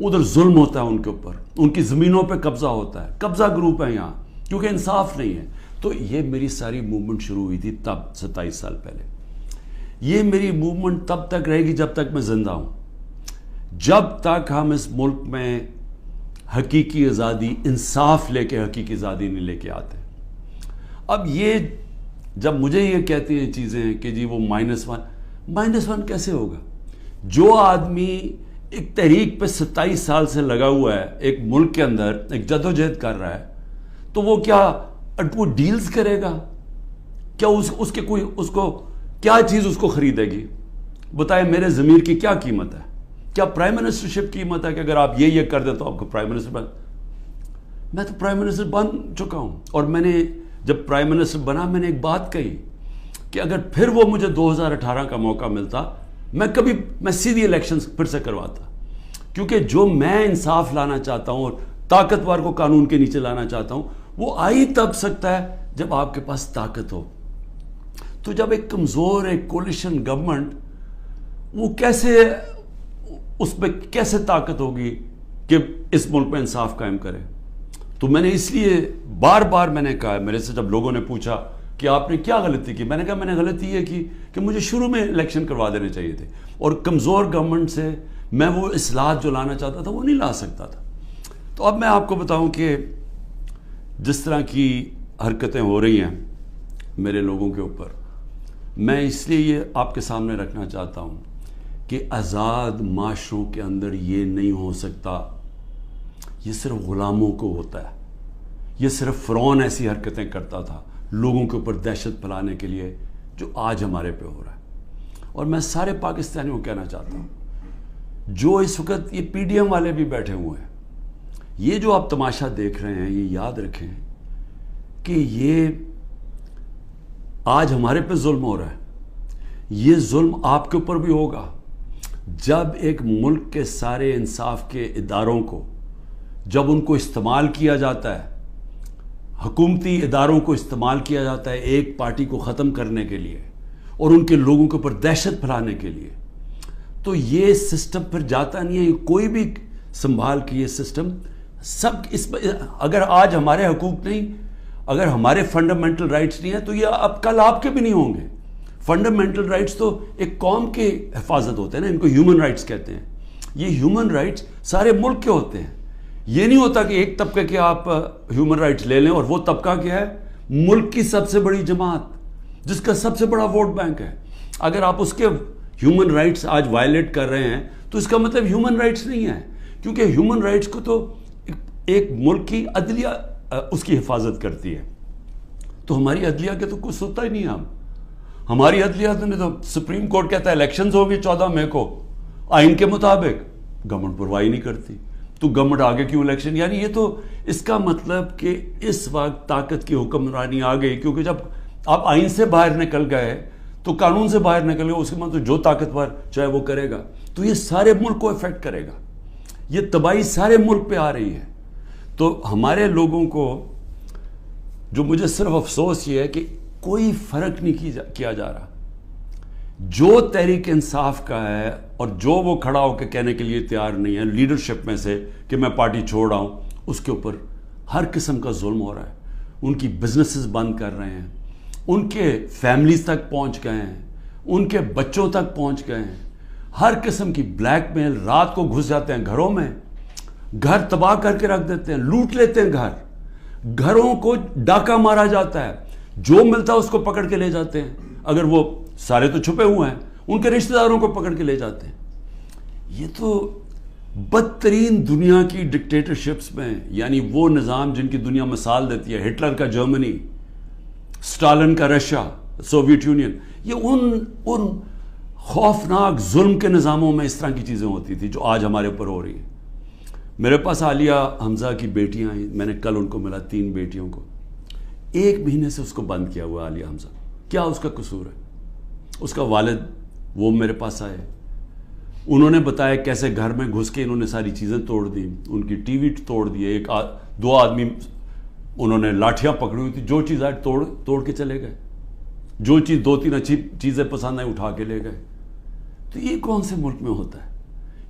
ادھر ظلم ہوتا ہے ان کے اوپر، ان کی زمینوں پہ قبضہ ہوتا ہے، قبضہ گروپ ہے یہاں، کیونکہ انصاف نہیں ہے. تو یہ میری ساری موومنٹ شروع ہوئی تھی تب 27 سال پہلے. یہ میری موومنٹ تب تک رہے گی جب تک میں زندہ ہوں، جب تک ہم اس ملک میں حقیقی آزادی، انصاف لے کے حقیقی آزادی نہیں لے کے آتے. اب یہ جب مجھے یہ کہتے ہیں چیزیں کہ جی وہ -1 کیسے ہوگا؟ جو آدمی ایک تحریک پہ 27 سال سے لگا ہوا ہے، ایک ملک کے اندر ایک جدوجہد کر رہا ہے، تو وہ کیا وہ ڈیلز کرے گا؟ کیا اس کو کیا چیز اس کو خریدے گی؟ بتائے میرے ضمیر کی کیا قیمت ہے؟ کیا پرائم منسٹرشپ قیمت ہے کہ اگر آپ یہ کر دیں تو آپ کو پرائم منسٹر میں تو پرائم منسٹر بن چکا ہوں. اور میں نے جب پرائم منسٹر بنا میں نے ایک بات کہی کہ اگر پھر وہ مجھے 2018 کا موقع ملتا میں سیدھی الیکشن پھر سے کرواتا، کیونکہ جو میں انصاف لانا چاہتا ہوں اور طاقتور کو قانون کے نیچے لانا چاہتا ہوں وہ آئی تب سکتا ہے جب آپ کے پاس طاقت ہو. تو جب ایک کمزور ایک کولیشن گورنمنٹ، وہ کیسے اس میں کیسے طاقت ہوگی کہ اس ملک میں انصاف قائم کرے؟ تو میں نے اس لیے بار بار میں نے کہا، میرے سے جب لوگوں نے پوچھا کہ آپ نے کیا غلطی کی، میں نے کہا میں نے غلطی یہ کی کہ مجھے شروع میں الیکشن کروا دینے چاہیے تھے، اور کمزور گورنمنٹ سے میں وہ اصلاحات جو لانا چاہتا تھا وہ نہیں لا سکتا تھا. تو اب میں آپ کو بتاؤں کہ جس طرح کی حرکتیں ہو رہی ہیں میرے لوگوں کے اوپر، میں اس لیے یہ آپ کے سامنے رکھنا چاہتا ہوں کہ آزاد معاشروں کے اندر یہ نہیں ہو سکتا. یہ صرف غلاموں کو ہوتا ہے. یہ صرف فرعون ایسی حرکتیں کرتا تھا لوگوں کے اوپر دہشت پھیلانے کے لیے، جو آج ہمارے پہ ہو رہا ہے. اور میں سارے پاکستانیوں کو کہنا چاہتا ہوں، جو اس وقت یہ پی ڈی ایم والے بھی بیٹھے ہوئے ہیں، یہ جو آپ تماشا دیکھ رہے ہیں، یہ یاد رکھیں کہ یہ آج ہمارے پہ ظلم ہو رہا ہے، یہ ظلم آپ کے اوپر بھی ہوگا جب ایک ملک کے سارے انصاف کے اداروں کو، جب ان کو استعمال کیا جاتا ہے، حکومتی اداروں کو استعمال کیا جاتا ہے ایک پارٹی کو ختم کرنے کے لیے اور ان کے لوگوں کے اوپر دہشت پھیلانے کے لیے. تو یہ سسٹم پھر جاتا نہیں ہے. کوئی بھی سنبھال کے یہ سسٹم سب اس اگر آج ہمارے حقوق نہیں، اگر ہمارے فنڈامنٹل رائٹس نہیں ہیں تو یہ اب کل آپ کے بھی نہیں ہوں گے. فنڈامنٹل رائٹس تو ایک قوم کی حفاظت ہوتے ہیں نا، ان کو ہیومن رائٹس کہتے ہیں. یہ ہیومن رائٹس سارے ملک کے ہوتے ہیں. یہ نہیں ہوتا کہ ایک طبقے کے آپ ہیومن رائٹس لے لیں اور وہ طبقہ کیا ہے؟ ملک کی سب سے بڑی جماعت جس کا سب سے بڑا ووٹ بینک ہے. اگر آپ اس کے ہیومن رائٹس آج وائلیٹ کر رہے ہیں تو اس کا مطلب ہیومن رائٹس نہیں ہے، کیونکہ ہیومن رائٹس کو تو ایک ملک کی عدلیہ اس کی حفاظت کرتی ہے. تو ہماری عدلیہ کے تو کچھ ہوتا ہی نہیں. ہماری عدلیہ نے تو سپریم کورٹ کہتا ہے الیکشنز ہوگی 14 مئی کو آئین کے مطابق، گورنمنٹ پرواہی نہیں کرتی. تو گورنمنٹ آگے کیوں الیکشن؟ یعنی یہ تو اس کا مطلب کہ اس وقت طاقت کی حکمرانی آ گئی، کیونکہ جب آپ آئین سے باہر نکل گئے تو قانون سے باہر نکل گئے، اس کے مطلب جو طاقتور چاہے وہ کرے گا. تو یہ سارے ملک کو افیکٹ کرے گا، یہ تباہی سارے ملک پہ آ رہی ہے. تو ہمارے لوگوں کو جو مجھے صرف افسوس یہ ہے کہ کوئی فرق نہیں کیا جا رہا. جو تحریک انصاف کا ہے اور جو وہ کھڑا ہو کے کہنے کے لیے تیار نہیں ہے لیڈرشپ میں سے کہ میں پارٹی چھوڑ رہا ہوں، اس کے اوپر ہر قسم کا ظلم ہو رہا ہے. ان کی بزنسز بند کر رہے ہیں، ان کے فیملیز تک پہنچ گئے ہیں، ان کے بچوں تک پہنچ گئے ہیں. ہر قسم کی بلیک میل، رات کو گھس جاتے ہیں گھروں میں، گھر تباہ کر کے رکھ دیتے ہیں، لوٹ لیتے ہیں گھروں کو ڈاکہ مارا جاتا ہے، جو ملتا ہے اس کو پکڑ کے لے جاتے ہیں. اگر وہ سارے تو چھپے ہوئے ہیں، ان کے رشتہ داروں کو پکڑ کے لے جاتے ہیں. یہ تو بدترین دنیا کی ڈکٹیٹرشپس میں، یعنی وہ نظام جن کی دنیا مثال دیتی ہے، ہٹلر کا جرمنی، سٹالن کا رشیا، سوویت یونین، یہ ان خوفناک ظلم کے نظاموں میں اس طرح کی چیزیں ہوتی تھی جو آج ہمارے اوپر ہو رہی ہیں. میرے پاس عالیہ حمزہ کی بیٹیاں ہیں، میں نے کل ان کو ملا، 3 بیٹیوں کو. 1 مہینے سے اس کو بند کیا ہوا عالیہ حمزہ. کیا اس کا قصور ہے؟ اس کا والد وہ میرے پاس آئے، انہوں نے بتایا کیسے گھر میں گھس کے انہوں نے ساری چیزیں توڑ دی، ان کی ٹی وی توڑ دیے، 2 آدمی انہوں نے لاٹھیاں پکڑی ہوئی تھی، جو چیز آئے توڑ کے چلے گئے، جو چیز 2-3 اچھی چیزیں پسند آئی اٹھا کے لے گئے. تو یہ کون سے ملک میں ہوتا ہے؟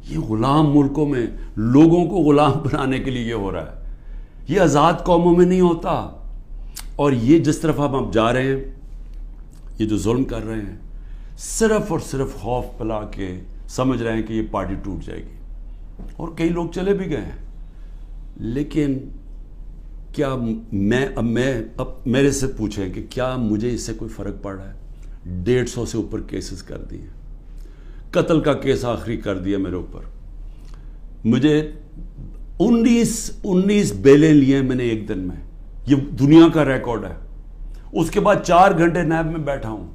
یہ غلام ملکوں میں لوگوں کو غلام بنانے کے لیے یہ ہو رہا ہے. یہ آزاد قوموں میں نہیں ہوتا. اور یہ جس طرف ہم اب جا رہے ہیں, یہ جو ظلم کر رہے ہیں, صرف اور صرف خوف پلا کے سمجھ رہے ہیں کہ یہ پارٹی ٹوٹ جائے گی. اور کئی لوگ چلے بھی گئے ہیں. لیکن کیا اب میرے سے پوچھیں کہ کیا مجھے اس سے کوئی فرق پڑ رہا ہے؟ 150 سے اوپر کیسز کر دیے, قتل کا کیس آخری کر دیا میرے اوپر. مجھے 19 بیلیں لیے میں نے ایک دن میں. یہ دنیا کا ریکارڈ ہے. اس کے بعد 4 گھنٹے نیب میں بیٹھا ہوں.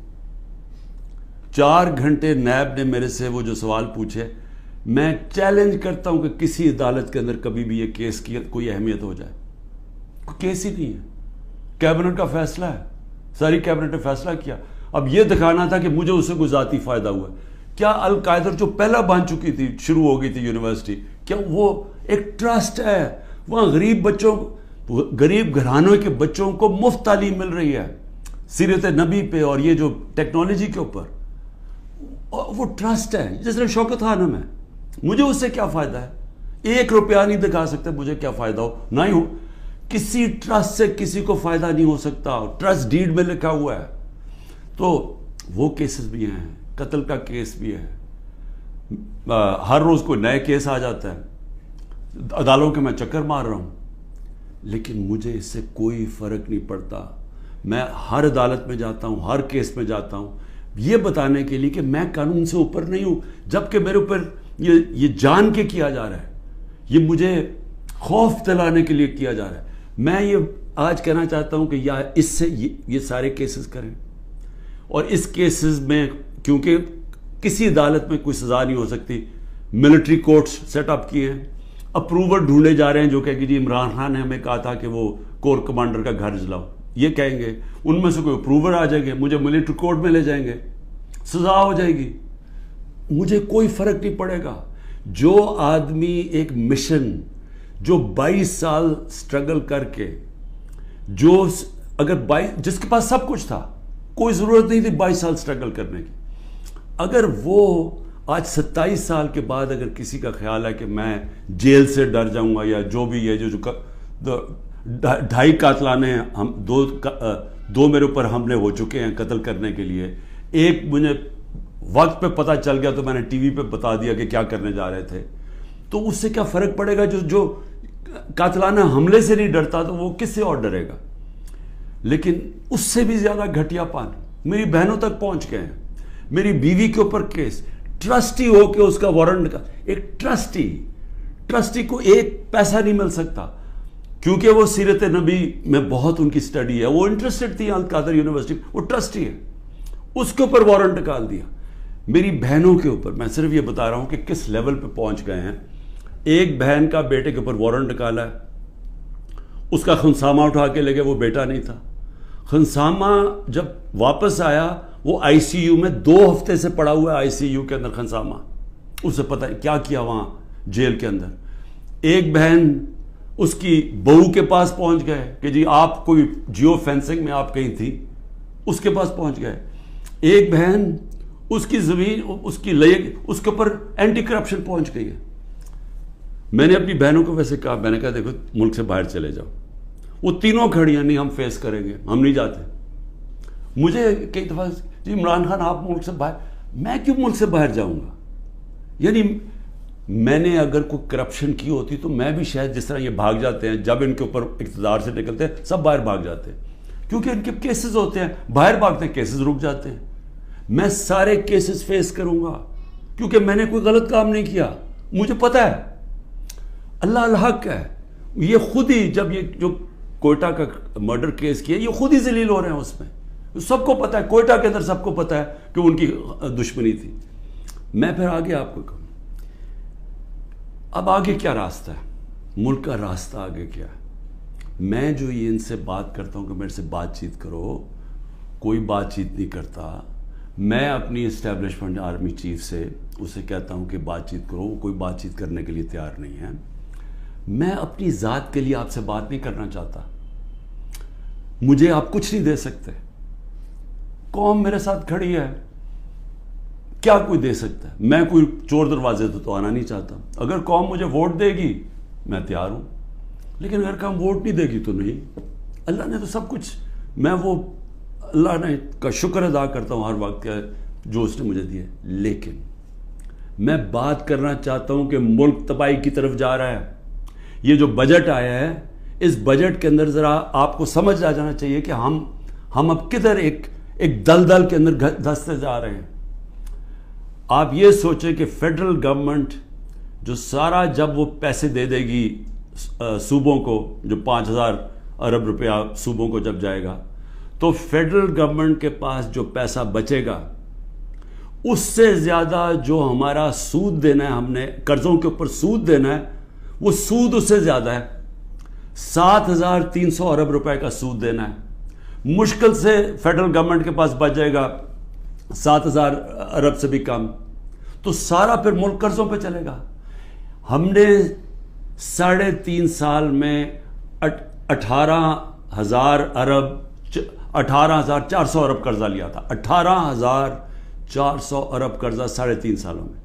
4 گھنٹے نیب نے میرے سے وہ جو سوال پوچھے, میں چیلنج کرتا ہوں کہ کسی عدالت کے اندر کبھی بھی یہ کیس کی کوئی اہمیت ہو جائے. کوئی کیس ہی نہیں ہے. کیبنٹ کا فیصلہ ہے, ساری کیبنٹ نے فیصلہ کیا. اب یہ دکھانا تھا کہ مجھے اس سے کوئی ذاتی فائدہ ہوا. کیا القاعدہ جو پہلا بن چکی تھی, شروع ہو گئی تھی یونیورسٹی, کیا وہ ایک ٹرسٹ ہے؟ وہاں غریب گھرانوں کے بچوں کو مفت تعلیم مل رہی ہے سیرت نبی پہ اور یہ جو ٹیکنالوجی کے اوپر. وہ ٹرسٹ ہے. جس طرح شوکت خانم ہے, مجھے اس سے کیا فائدہ ہے؟ 1 روپیہ نہیں دکھا سکتے مجھے کیا فائدہ ہو. نہ ہی ہو, کسی ٹرسٹ سے کسی کو فائدہ نہیں ہو سکتا. ٹرسٹ ڈیڈ میں لکھا ہوا ہے. تو وہ کیسز بھی ہیں, قتل کا کیس بھی ہے. ہر روز کوئی نئے کیس آ جاتا ہے. عدالتوں کے میں چکر مار رہا ہوں, لیکن مجھے اس سے کوئی فرق نہیں پڑتا. میں ہر عدالت میں جاتا ہوں, ہر کیس میں جاتا ہوں, یہ بتانے کے لیے کہ میں قانون سے اوپر نہیں ہوں. جبکہ میرے اوپر یہ جان کے کیا جا رہا ہے, یہ مجھے خوف دلانے کے لیے کیا جا رہا ہے. میں یہ آج کہنا چاہتا ہوں کہ یا اس سے یہ سارے کیسز کریں, اور اس کیسز میں کیونکہ کسی عدالت میں کوئی سزا نہیں ہو سکتی, ملٹری کورٹس سیٹ اپ کیے ہیں. اپروور ڈھونڈے جا رہے ہیں جو کہ جی عمران خان نے ہمیں کہا تھا کہ وہ کور کمانڈر کا گھر جلاؤ. یہ کہیں گے, ان میں سے کوئی اپروور آ جائیں گے, مجھے ملٹری کورٹ میں لے جائیں گے, سزا ہو جائے گی. مجھے کوئی فرق نہیں پڑے گا. جو آدمی ایک مشن, جو 22 سال سٹرگل کر کے, جو اگر جس کے پاس سب کچھ تھا, کوئی ضرورت نہیں تھی 22 سال سٹرگل کرنے کی, اگر وہ آج 27 سال کے بعد اگر کسی کا خیال ہے کہ میں جیل سے ڈر جاؤں گا, یا جو بھی ہے, جو 2.5 قاتلانے ہیں, ہم 2 میرے اوپر حملے ہو چکے ہیں قتل کرنے کے لیے, ایک مجھے وقت پہ پتہ چل گیا تو میں نے ٹی وی پہ بتا دیا کہ کیا کرنے جا رہے تھے. تو اس سے کیا فرق پڑے گا؟ جو قاتلانہ حملے سے نہیں ڈرتا تو وہ کس سے اور ڈرے گا؟ لیکن اس سے بھی زیادہ گھٹیا پان میری بہنوں تک پہنچ گئے ہیں. میری بیوی کے اوپر کیس, ٹرسٹی ہو کے اس کا وارنٹ کا, ایک ٹرسٹی کو 1 پیسہ نہیں مل سکتا, کیونکہ وہ سیرت نبی میں بہت ان کی سٹڈی ہے, وہ انٹرسٹڈ تھی القادر یونیورسٹی, وہ ٹرسٹی ہے, اس کے اوپر وارنٹ نکال دیا. میری بہنوں کے اوپر میں صرف یہ بتا رہا ہوں کہ کس لیول پہ پہنچ گئے ہیں. ایک بہن کا بیٹے کے اوپر وارنٹ نکالا ہے, اس کا خنسامہ اٹھا کے لے گئے, وہ بیٹا نہیں تھا. خنسامہ جب واپس آیا, وہ آئی سی یو میں 2 ہفتے سے پڑا ہوا ہے, آئی سی یو کے اندر خنسامہ. اسے پتہ ہے کیا کیا وہاں جیل کے اندر. ایک بہن اس کی بہو کے پاس پہنچ گئے کہ جی آپ کوئی جیو فینسنگ میں آپ کہیں تھی, اس کے پاس پہنچ گئے. ایک بہن اس کی زمین اس کے اوپر اینٹی کرپشن پہنچ گئی ہے. میں نے اپنی بہنوں کو ویسے کہا, میں نے کہا دیکھو ملک سے باہر چلے جاؤ. وہ تینوں کھڑیاں, نہیں ہم فیس کریں گے, ہم نہیں جاتے. مجھے کئی دفعہ جی عمران خان آپ ملک سے باہر, میں کیوں ملک سے باہر جاؤں گا؟ یعنی میں نے اگر کوئی کرپشن کی ہوتی تو میں بھی شاید جس طرح یہ بھاگ جاتے ہیں, جب ان کے اوپر اقتدار سے نکلتے ہیں سب باہر بھاگ جاتے ہیں, کیونکہ ان کے کیسز ہوتے ہیں, باہر بھاگتے ہیں, کیسز رک جاتے ہیں. میں سارے کیسز فیس کروں گا کیونکہ میں نے کوئی غلط کام نہیں کیا. مجھے پتہ ہے اللہ الحق ہے. یہ خود ہی جب یہ جو کوئٹہ کا مرڈر کیس کیا, یہ خود ہی ذلیل ہو رہے ہیں اس میں. سب کو پتہ ہے, کوئٹہ کے اندر سب کو پتہ ہے کہ ان کی دشمنی تھی. میں پھر آگے آپ کو کہوں, اب آگے کیا راستہ ہے, ملک کا راستہ آگے کیا ہے؟ میں جو یہ ان سے بات کرتا ہوں کہ میرے سے بات چیت کرو, کوئی بات چیت نہیں کرتا. میں اپنی اسٹیبلشمنٹ آرمی چیف سے اسے کہتا ہوں کہ بات چیت کرو, وہ کوئی بات چیت کرنے کے لیے تیار نہیں ہے. میں اپنی ذات کے لیے آپ سے بات نہیں کرنا چاہتا. مجھے آپ کچھ نہیں دے سکتے. قوم میرے ساتھ کھڑی ہے, کیا کوئی دے سکتا ہے؟ میں کوئی چور دروازے تو آنا نہیں چاہتا. اگر قوم مجھے ووٹ دے گی میں تیار ہوں, لیکن اگر قوم ووٹ نہیں دے گی تو نہیں. اللہ نے تو سب کچھ, میں وہ اللہ نے کا شکر ادا کرتا ہوں ہر وقت کا جو اس نے مجھے دیا. لیکن میں بات کرنا چاہتا ہوں کہ ملک تباہی کی طرف جا رہا ہے. یہ جو بجٹ آیا ہے, اس بجٹ کے اندر ذرا آپ کو سمجھ آ جانا چاہیے کہ ہم اب کدھر ایک دلدل کے اندر دھستے جا رہے ہیں. آپ یہ سوچیں کہ فیڈرل گورنمنٹ جو سارا جب وہ پیسے دے دے گی صوبوں کو, جو 5,000 ارب روپیہ صوبوں کو جب جائے گا, تو فیڈرل گورنمنٹ کے پاس جو پیسہ بچے گا اس سے زیادہ جو ہمارا سود دینا ہے, ہم نے قرضوں کے اوپر سود دینا ہے, وہ سود اس سے زیادہ ہے. 7,300 ارب روپے کا سود دینا ہے. مشکل سے فیڈرل گورنمنٹ کے پاس بچ جائے گا 7,000 ارب سے بھی کم, تو سارا پھر ملک قرضوں پہ چلے گا. ہم نے 3.5 سال میں 18,000 ارب 18,400 ارب قرضہ لیا تھا. 18,400 ارب قرضہ 3.5 سالوں میں.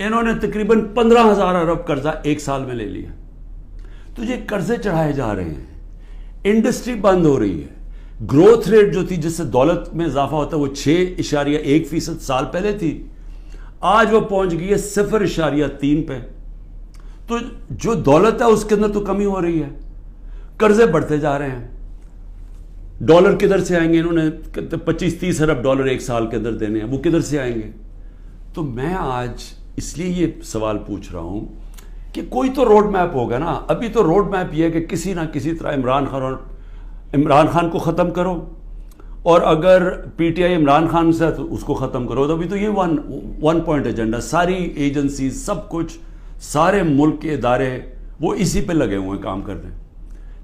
انہوں نے تقریباً 15,000 ارب قرضہ ایک سال میں لے لیا. تو یہ قرضے چڑھائے جا رہے ہیں, انڈسٹری بند ہو رہی ہے. گروتھ ریٹ جو تھی جس سے دولت میں اضافہ ہوتا ہے وہ 6.1% سال پہلے تھی, آج وہ پہنچ گئی ہے 0.3 پہ. تو جو دولت ہے اس کے اندر تو کمی ہو رہی ہے, قرضے بڑھتے جا رہے ہیں. ڈالر کدھر سے آئیں گے؟ انہوں نے 25-30 ارب ڈالر ایک سال کے اندر دینے ہیں, وہ کدھر سے آئیں گے؟ تو میں آج اس لیے یہ سوال پوچھ رہا ہوں کہ کوئی تو روڈ میپ ہوگا نا. ابھی تو روڈ میپ یہ ہے کہ کسی نہ کسی طرح عمران خان کو ختم کرو, اور اگر P T I Imran Khan سے تو اس کو ختم کرو. تو ابھی تو یہ ون پوائنٹ ایجنڈا, ساری ایجنسیز, سب کچھ, سارے ملک کے ادارے وہ اسی پہ لگے ہوئے ہیں کام کرنے.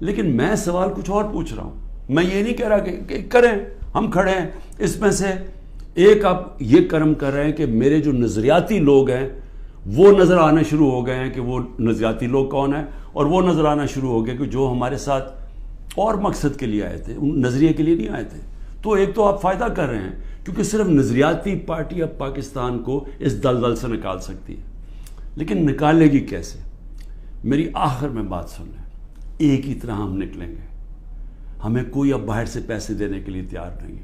لیکن میں سوال کچھ اور پوچھ رہا ہوں. میں یہ نہیں کہہ رہا کہ کریں, ہم کھڑے ہیں. اس میں سے ایک آپ یہ کرم کر رہے ہیں کہ میرے جو نظریاتی لوگ ہیں وہ نظر آنا شروع ہو گئے ہیں کہ وہ نظریاتی لوگ کون ہیں, اور وہ نظر آنا شروع ہو گئے کہ جو ہمارے ساتھ اور مقصد کے لیے آئے تھے, ان نظریے کے لیے نہیں آئے تھے. تو ایک تو آپ فائدہ کر رہے ہیں کیونکہ صرف نظریاتی پارٹی اب پاکستان کو اس دلدل سے نکال سکتی ہے. لیکن نکالے گی کیسے؟ میری آخر میں بات سن لیں, ایک ہی طرح ہم نکلیں گے. ہمیں کوئی اب باہر سے پیسے دینے کے لیے تیار نہیں ہے.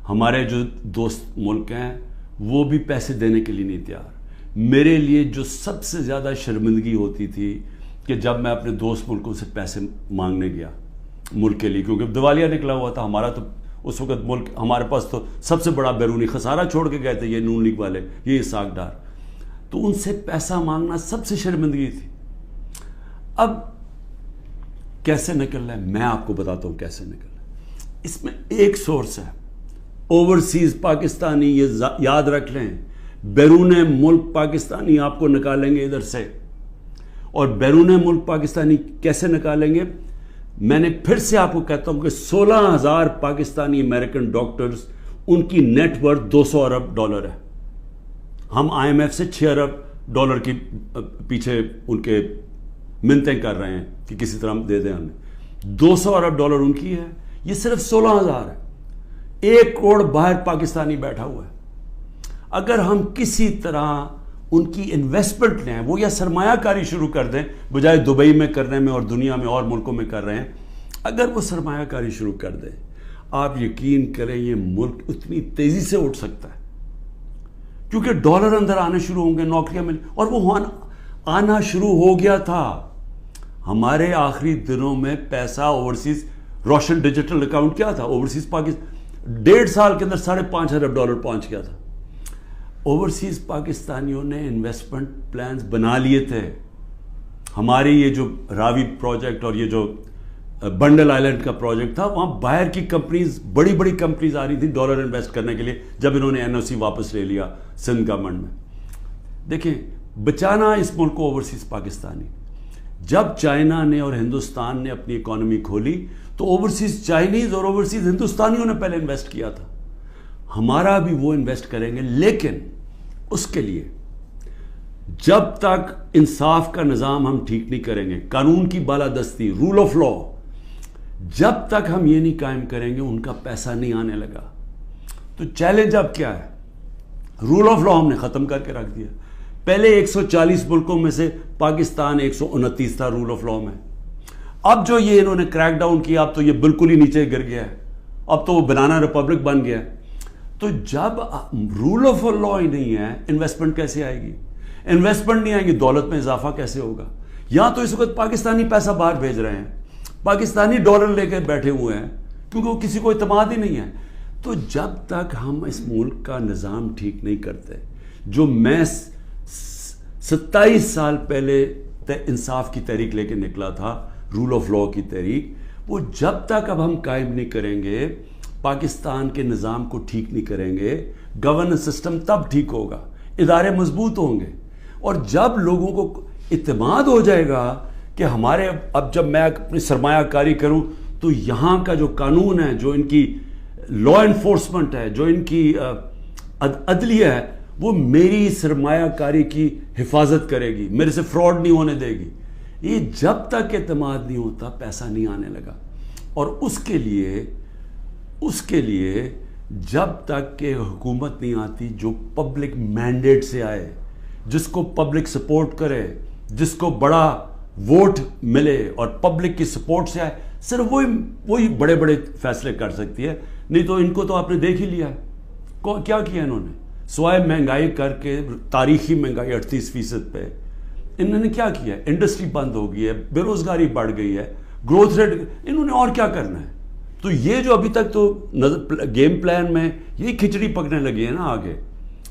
ہمارے جو دوست ملک ہیں وہ بھی پیسے دینے کے لیے نہیں تیار. میرے لیے جو سب سے زیادہ شرمندگی ہوتی تھی کہ جب میں اپنے دوست ملکوں سے پیسے مانگنے گیا ملک کے لیے, کیونکہ دیوالیہ نکلا ہوا تھا ہمارا, تو اس وقت ملک ہمارے پاس تو سب سے بڑا بیرونی خسارہ چھوڑ کے گئے تھے یہ نون لیگ والے, یہ اسحاق ڈار. تو ان سے پیسہ مانگنا سب سے شرمندگی تھی. اب کیسے نکلنا ہے میں آپ کو بتاتا ہوں کیسے نکلنا ہے. اس میں ایک سورس ہے اوورسیز پاکستانی, یہ یاد رکھ لیں. بیرون ملک پاکستانی آپ کو نکالیں گے ادھر سے, اور بیرون ملک پاکستانی کیسے نکالیں گے؟ میں نے پھر سے آپ کو کہتا ہوں کہ 16,000 پاکستانی امریکن ڈاکٹرز, ان کی نیٹ ورتھ 200 ارب ڈالر ہے. ہم آئی ایم ایف سے 6 ارب ڈالر کی پیچھے ان کے منتیں کر رہے ہیں کہ کسی طرح دے دیں ہمیں. 200 ارب ڈالر ان کی ہے, یہ صرف 16,000 ہے. 1 کروڑ باہر پاکستانی بیٹھا ہوا ہے. اگر ہم کسی طرح ان کی انویسٹمنٹ لیں, وہ یا سرمایہ کاری شروع کر دیں بجائے دبئی میں کرنے میں اور دنیا میں اور ملکوں میں کر رہے ہیں, اگر وہ سرمایہ کاری شروع کر دیں, آپ یقین کریں یہ ملک اتنی تیزی سے اٹھ سکتا ہے, کیونکہ ڈالر اندر آنے شروع ہوں گے, نوکریاں مل, اور وہ آنا شروع ہو گیا تھا. ہمارے آخری دنوں میں پیسہ اوورسیز, روشن ڈیجیٹل اکاؤنٹ کیا تھا اوورسیز پاکستان, 1.5 سال کے اندر 5.5 ارب ڈالر پہنچ گیا تھا. اوورسیز پاکستانیوں نے انویسٹمنٹ پلانز بنا لیے تھے. ہماری یہ جو راوی پروجیکٹ اور یہ جو بنڈل آئلینڈ کا پروجیکٹ تھا, وہاں باہر کی کمپنیز, بڑی بڑی کمپنیز آ رہی تھی ڈالر انویسٹ کرنے کے لیے, جب انہوں نے NOC واپس لے لیا سندھ گورنمنٹ میں. دیکھیں, بچانا اس ملک کو اوورسیز پاکستانی. جب چائنا نے اور ہندوستان نے اپنی اکانومی کھولی تو اوورسیز چائنیز اور اوورسیز ہندوستانیوں نے پہلے انویسٹ کیا تھا. ہمارا بھی وہ انویسٹ کریں گے, لیکن اس کے لیے جب تک انصاف کا نظام ہم ٹھیک نہیں کریں گے, قانون کی بالادستی, رول آف لا, جب تک ہم یہ نہیں قائم کریں گے ان کا پیسہ نہیں آنے لگا. تو چیلنج اب کیا ہے؟ رول آف لا ہم نے ختم کر کے رکھ دیا. پہلے 140 ملکوں میں سے پاکستان 129 تھا رول آف لا میں. اب جو یہ انہوں نے کریک ڈاؤن کیا اب تو یہ بالکل ہی نیچے گر گیا ہے, اب تو وہ بنانا ریپبلک بن گیا ہے. تو جب رول آف لا ہی نہیں ہے, انویسٹمنٹ کیسے آئے گی؟ انویسٹمنٹ نہیں آئے گی, دولت میں اضافہ کیسے ہوگا؟ یہاں تو اس وقت پاکستانی پیسہ باہر بھیج رہے ہیں, پاکستانی ڈالر لے کے بیٹھے ہوئے ہیں, کیونکہ وہ کسی کو اعتماد ہی نہیں ہے. تو جب تک ہم اس ملک کا نظام ٹھیک نہیں کرتے, جو میں 27 سال پہلے انصاف کی تحریک لے کے نکلا تھا, رول آف لا کی تحریک, وہ جب تک اب ہم قائم نہیں کریں گے, پاکستان کے نظام کو ٹھیک نہیں کریں گے, گورننس سسٹم تب ٹھیک ہوگا, ادارے مضبوط ہوں گے. اور جب لوگوں کو اعتماد ہو جائے گا کہ ہمارے, اب جب میں اپنی سرمایہ کاری کروں تو یہاں کا جو قانون ہے, جو ان کی لا انفورسمنٹ ہے, جو ان کی عدلیہ ہے, وہ میری سرمایہ کاری کی حفاظت کرے گی, میرے سے فراڈ نہیں ہونے دے گی. یہ جب تک اعتماد نہیں ہوتا پیسہ نہیں آنے لگا. اور اس کے لیے جب تک کہ حکومت نہیں آتی جو پبلک مینڈیٹ سے آئے, جس کو پبلک سپورٹ کرے, جس کو بڑا ووٹ ملے اور پبلک کی سپورٹ سے آئے, صرف وہی بڑے بڑے فیصلے کر سکتی ہے. نہیں تو ان کو تو آپ نے دیکھ ہی لیا ہے کیا کیا انہوں نے, سوائے مہنگائی کر کے, تاریخی مہنگائی 38% پہ, انہوں نے کیا کیا ہے؟ انڈسٹری بند ہو گئی ہے, بے روزگاری بڑھ گئی ہے, گروتھ ریٹ, انہوں نے اور کیا کرنا ہے؟ تو یہ جو ابھی تک تو گیم پلان میں یہی کھچڑی پکنے لگی ہے نا. آگے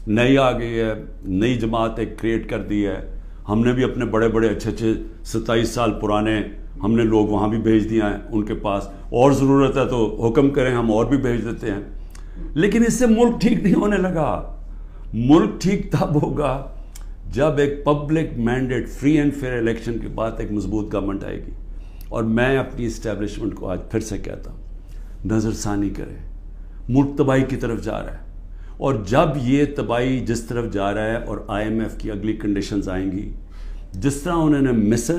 نئی آ گئی ہے, نئی جماعت ایک کریٹ کر دی ہے, ہم نے بھی اپنے بڑے بڑے اچھے 27 سال پرانے ہم نے لوگ وہاں بھی بھیج دیا ہیں ان کے پاس, اور ضرورت ہے تو حکم کریں ہم اور بھی بھیج دیتے ہیں. لیکن اس سے ملک ٹھیک نہیں ہونے لگا. ملک ٹھیک تب ہوگا جب ایک public mandate, free and fair election کے بعد ایک مضبوط گورنمنٹ آئے گی. اور میں اپنی اسٹیبلشمنٹ کو آج پھر سے کہتا ہوں, نظر ثانی کرے, ملک تباہی کی طرف جا رہا ہے. اور جب یہ تباہی جس طرف جا رہا ہے, اور IMF کی اگلی کنڈیشنز آئیں گی, جس طرح انہوں نے مصر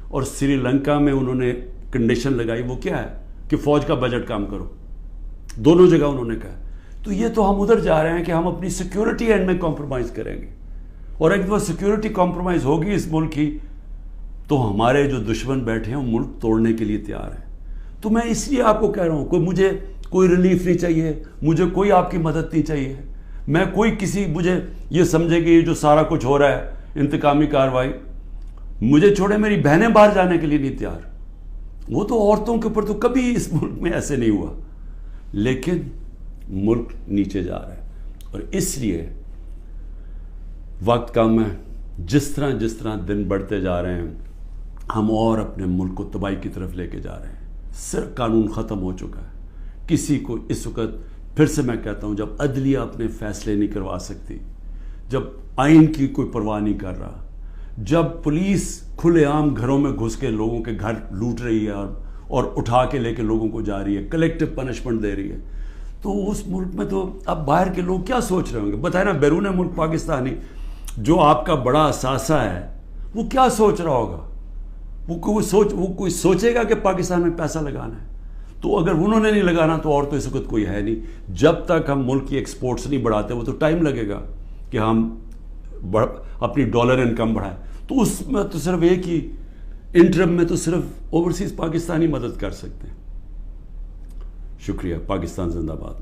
اور سری لنکا میں انہوں نے کنڈیشن لگائی, وہ کیا ہے کہ فوج کا بجٹ کام کرو, دونوں جگہ انہوں نے کہا. تو یہ تو ہم ادھر جا رہے ہیں کہ ہم اپنی سیکیورٹی اینڈ میں کمپرومائز کریں گے, اور ایک دفعہ سیکیورٹی کمپرومائز ہوگی اس ملک کی تو ہمارے جو دشمن بیٹھے ہیں وہ ملک توڑنے کے لیے تیار ہیں. تو میں اس لیے آپ کو کہہ رہا ہوں, مجھے کوئی ریلیف نہیں چاہیے, مجھے کوئی آپ کی مدد نہیں چاہیے, میں مجھے یہ سمجھے کہ یہ جو سارا کچھ ہو رہا ہے انتقامی کارروائی, مجھے چھوڑے میری بہنیں باہر جانے کے لیے نہیں تیار. وہ تو عورتوں کے اوپر تو کبھی اس ملک میں ایسے نہیں ہوا, لیکن ملک نیچے جا رہا ہے. اور اس لیے وقت کم ہے, جس طرح دن بڑھتے جا رہے ہیں ہم اور اپنے ملک کو تباہی کی طرف لے کے جا رہے ہیں. صرف قانون ختم ہو چکا ہے. کسی کو اس وقت, پھر سے میں کہتا ہوں, جب عدلیہ اپنے فیصلے نہیں کروا سکتی, جب آئین کی کوئی پرواہ نہیں کر رہا, جب پولیس کھلے عام گھروں میں گھس کے لوگوں کے گھر لوٹ رہی ہے اور اٹھا کے لے کے لوگوں کو جا رہی ہے, کلیکٹیو پنشمنٹ دے رہی ہے, تو اس ملک میں تو اب باہر کے لوگ کیا سوچ رہے ہوں گے؟ بتائیں نا, بیرون ملک پاکستانی جو آپ کا بڑا اثاثہ ہے وہ کیا سوچ رہا ہوگا؟ وہ کوئی سوچے گا کہ پاکستان میں پیسہ لگانا ہے؟ تو اگر انہوں نے نہیں لگانا تو اور تو اس وقت کوئی ہے نہیں. جب تک ہم ملک کی ایکسپورٹس نہیں بڑھاتے, وہ تو ٹائم لگے گا کہ ہم اپنی ڈالر انکم بڑھائیں. تو اس میں تو صرف ایک ہی انٹرم میں تو صرف اوورسیز پاکستانی مدد کر سکتے ہیں. شکریہ. پاکستان زندہ باد.